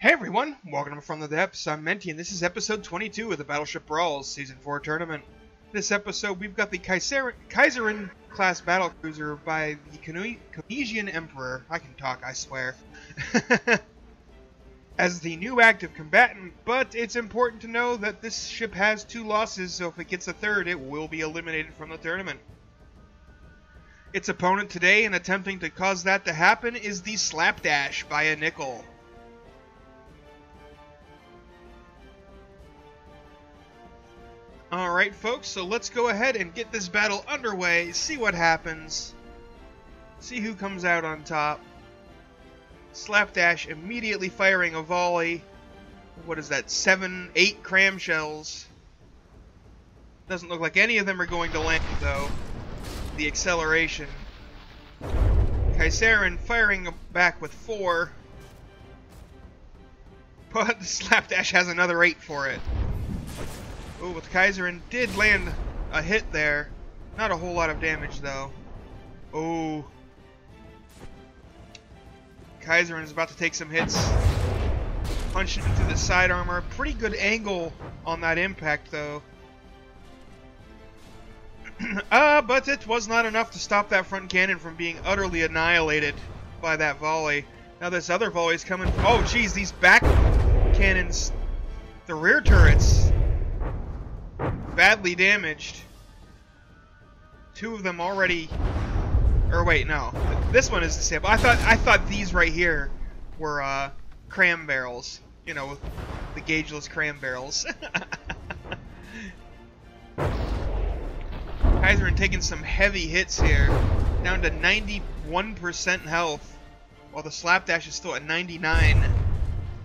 Hey everyone, welcome to From the Depths. I'm Menti, and this is episode 22 of the Battleship Brawls Season 4 tournament. This episode, we've got the Kaiserin class battlecruiser by the Kaiserin Emperor. I can talk, I swear. As the new active combatant, but it's important to know that this ship has 2 losses, so if it gets a third, it will be eliminated from the tournament. Its opponent today, in attempting to cause that to happen, is the Slapdash by a nickel. Alright folks, so let's go ahead and get this battle underway, see what happens, see who comes out on top. Slapdash immediately firing a volley. What is that, 8 cram shells. Doesn't look like any of them are going to land though. The acceleration. Kaiserin firing back with 4. But the Slapdash has another 8 for it. Oh, with Kaiserin did land a hit there. Not a whole lot of damage though. Oh. Kaiserin is about to take some hits. Punching into the side armor. Pretty good angle on that impact though. But it was not enough to stop that front cannon from being utterly annihilated by that volley. Now this other volley is coming. Oh geez, these back cannons, the rear turrets, badly damaged. 2 of them already. Or wait, no. This one is disabled. I thought these right here were cram barrels. You know, the gaugeless cram barrels. Kaiserin taking some heavy hits here, down to 91% health, while the Slapdash is still at 99.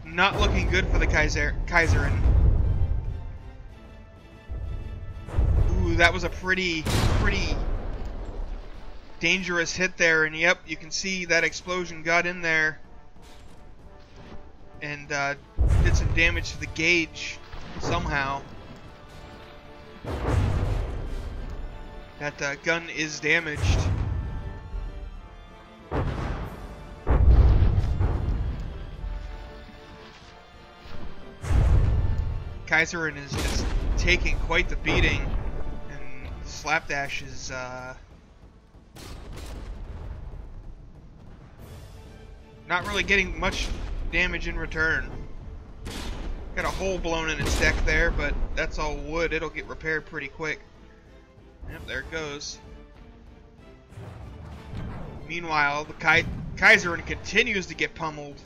Not looking good for the Kaiserin. Ooh, that was a pretty dangerous hit there, and yep, you can see that explosion got in there and did some damage to the gauge somehow. That gun is damaged. Kaiserin is just taking quite the beating, and Slapdash is not really getting much damage in return. Got a hole blown in its deck there, but that's all wood. It'll get repaired pretty quick. Yep, there it goes. Meanwhile, the Kaiserin continues to get pummeled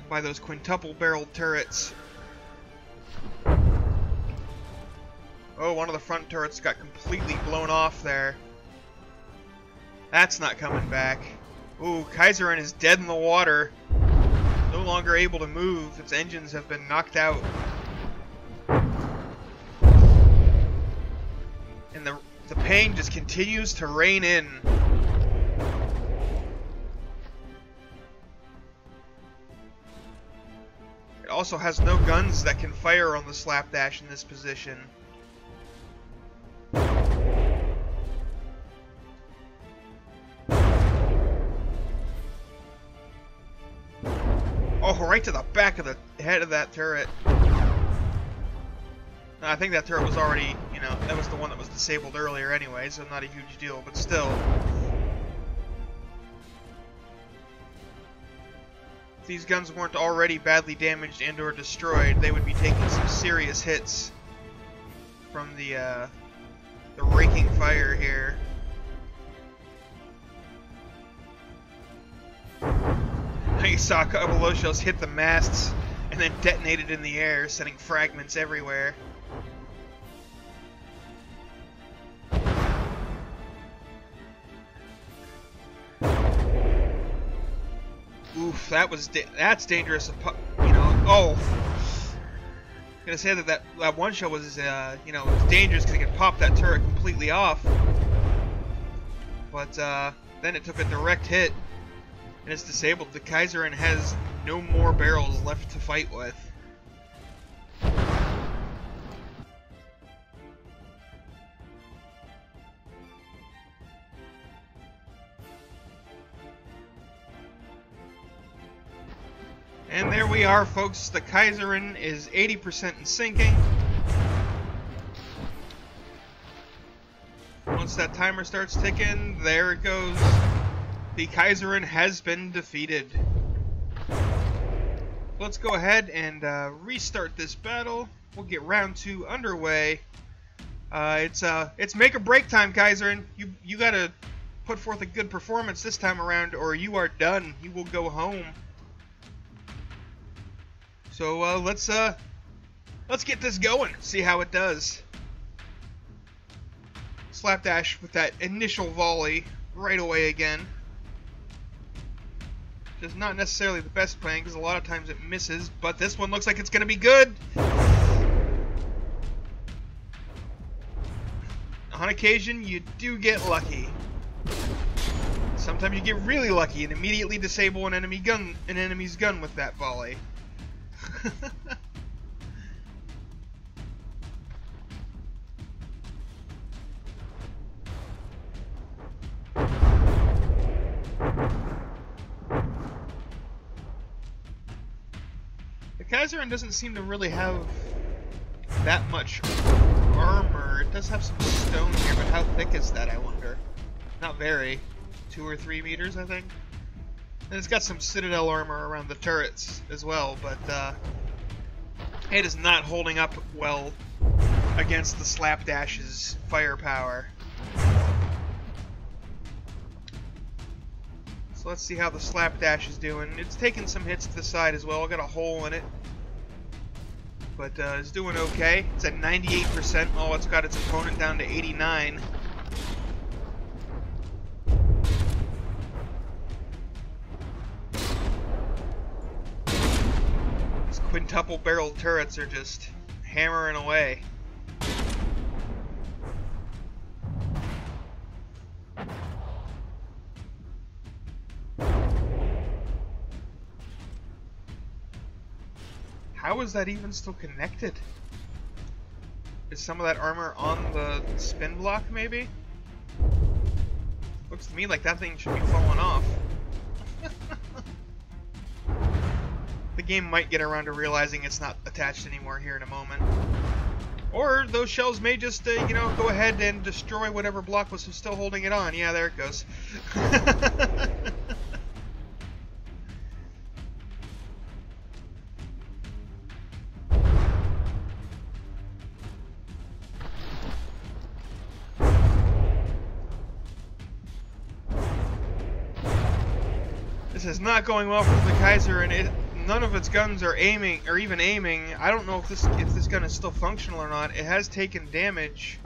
by those quintuple-barreled turrets. Oh, one of the front turrets got completely blown off there. That's not coming back. Ooh, Kaiserin is dead in the water. No longer able to move. Its engines have been knocked out. And the pain just continues to rain in. It also has no guns that can fire on the Slapdash in this position. Oh, right to the back of the head of that turret. I think that turret was already, you know, that was the one that was disabled earlier anyway, so not a huge deal, but still. If these guns weren't already badly damaged and or destroyed, they would be taking some serious hits from the raking fire here. You saw a couple of those shells hit the masts and then detonated in the air, sending fragments everywhere. Oof, that's dangerous. You know, oh, I'm gonna say that one shell was you know, it was dangerous because it could pop that turret completely off. But then it took a direct hit and it's disabled. The Kaiserin has no more barrels left to fight with. And there we are, folks. The Kaiserin is 80% in sinking. Once that timer starts ticking, there it goes. The Kaiserin has been defeated. Let's go ahead and restart this battle. We'll get round 2 underway. It's make or break time, Kaiserin. You gotta put forth a good performance this time around, or you are done. You will go home. So let's get this going. See how it does. Slapdash with that initial volley right away again. Just not necessarily the best plan because a lot of times it misses, but this one looks like it's going to be good. On occasion, you do get lucky. Sometimes you get really lucky and immediately disable an enemy's gun with that volley. Kaiserin doesn't seem to really have that much armor. It does have some stone here, but how thick is that, I wonder? Not very. 2 or 3 meters, I think. And it's got some citadel armor around the turrets as well, but it is not holding up well against the Slapdash's firepower. So let's see how the Slapdash is doing. It's taking some hits to the side as well. Got a hole in it. But it's doing okay. It's at 98%. Oh, it's got its opponent down to 89. These quintuple barreled turrets are just hammering away. How is that even still connected? Is some of that armor on the spin block, maybe? Looks to me like that thing should be falling off. The game might get around to realizing it's not attached anymore here in a moment. Or those shells may just, you know, go ahead and destroy whatever block was still holding it on. Yeah, there it goes. This is not going well for the Kaiserin. None of its guns are aiming, or even aiming. I don't know if this gun is still functional or not. It has taken damage,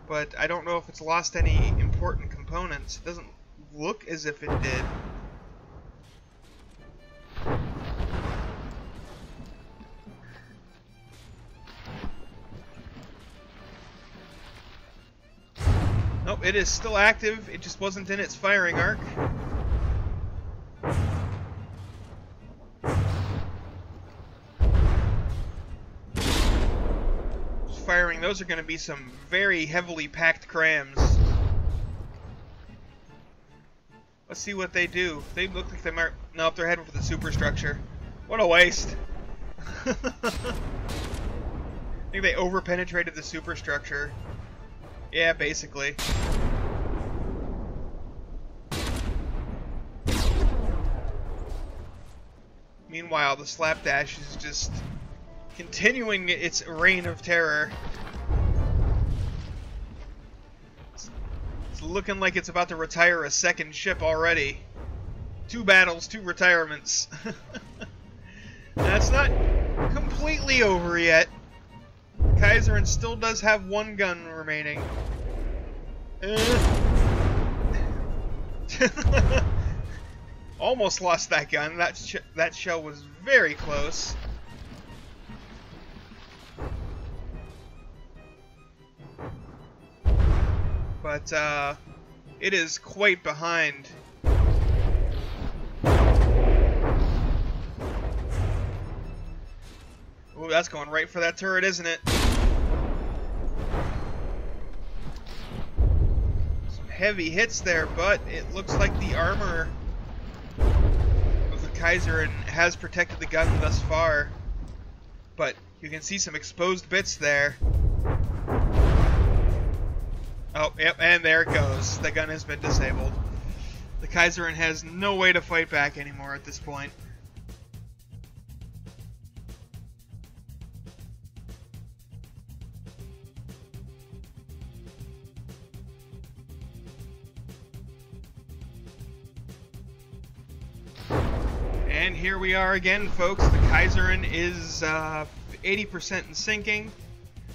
but I don't know if it's lost any important components. It doesn't look as if it did. Nope, it is still active. It just wasn't in its firing arc. Firing, those are going to be some very heavily packed crams. Let's see what they do. They look like they might. Nope, they're heading for the superstructure. What a waste. I think they over-penetrated the superstructure. Yeah, basically. Meanwhile, the Slapdash is just continuing its reign of terror. It's looking like it's about to retire a second ship already. 2 battles, 2 retirements. That's not completely over yet. Kaiserin still does have 1 gun remaining. Almost lost that gun. That shell was very close. But it is quite behind. Ooh, that's going right for that turret, isn't it? Some heavy hits there, but it looks like the armor of the Kaiserin has protected the gun thus far, but you can see some exposed bits there. Oh, yep, and there it goes. The gun has been disabled. The Kaiserin has no way to fight back anymore at this point. And here we are again, folks. The Kaiserin is 80% in sinking.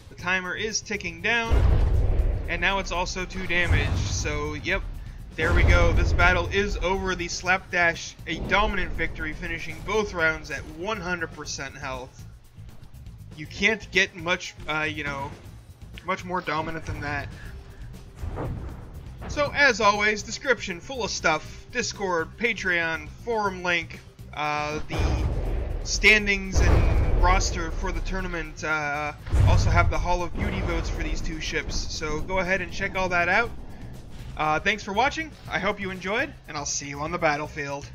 The timer is ticking down. And now it's also 2 damage. So, yep, there we go. This battle is over. The Slapdash, a dominant victory, finishing both rounds at 100% health. You can't get much, much more dominant than that. So, as always, description full of stuff. Discord, Patreon, forum link, the standings and roster for the tournament. Also have the Hall of Beauty votes for these 2 ships. So go ahead and check all that out. Thanks for watching. I hope you enjoyed, and I'll see you on the battlefield.